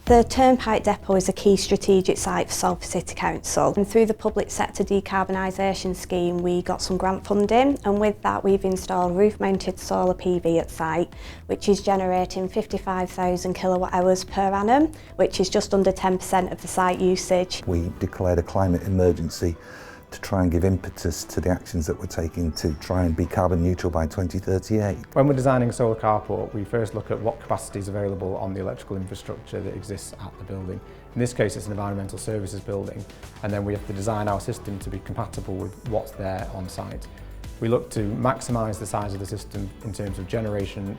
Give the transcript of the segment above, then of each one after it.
The Turnpike depot is a key strategic site for Salford City Council, and through the public sector decarbonisation scheme we got some grant funding, and with that we've installed roof mounted solar PV at site, which is generating 55,000 kilowatt hours per annum, which is just under 10% of the site usage. We declared a climate emergency to try and give impetus to the actions that we're taking to try and be carbon neutral by 2038. When we're designing a solar carport, we first look at what capacity is available on the electrical infrastructure that exists at the building. In this case, it's an environmental services building, and then we have to design our system to be compatible with what's there on site. We look to maximise the size of the system in terms of generation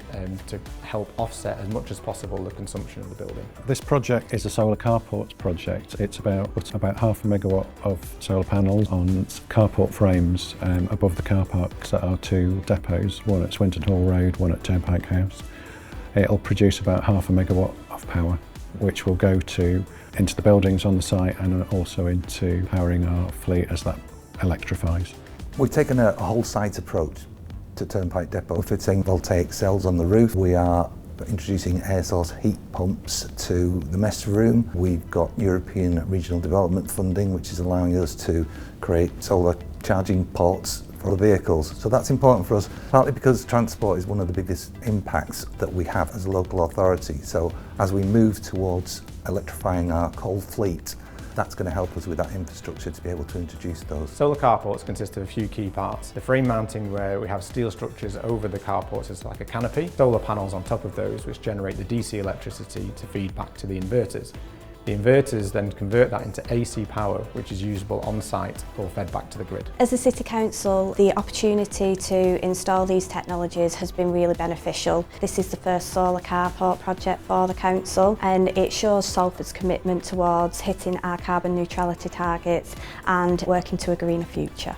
to help offset as much as possible the consumption of the building. This project is a solar carport project. It's about half a megawatt of solar panels on carport frames above the car parks at our two depots, one at Swinton Hall Road, one at Turnpike House. It'll produce about half a megawatt of power, which will go into the buildings on the site and also into powering our fleet as that electrifies. We've taken a whole site approach to Turnpike Depot, fitting voltaic cells on the roof. We are introducing air source heat pumps to the mess room. We've got European regional development funding, which is allowing us to create solar charging ports for the vehicles. So that's important for us, partly because transport is one of the biggest impacts that we have as a local authority. So as we move towards electrifying our coal fleet, that's going to help us with that infrastructure to be able to introduce those. Solar carports consist of a few key parts. The frame mounting, where we have steel structures over the carports as like a canopy. Solar panels on top of those, which generate the DC electricity to feed back to the inverters. The inverters then convert that into AC power, which is usable on site or fed back to the grid. As a City Council, the opportunity to install these technologies has been really beneficial. This is the first solar carport project for the Council, and it shows Salford's commitment towards hitting our carbon neutrality targets and working to a greener future.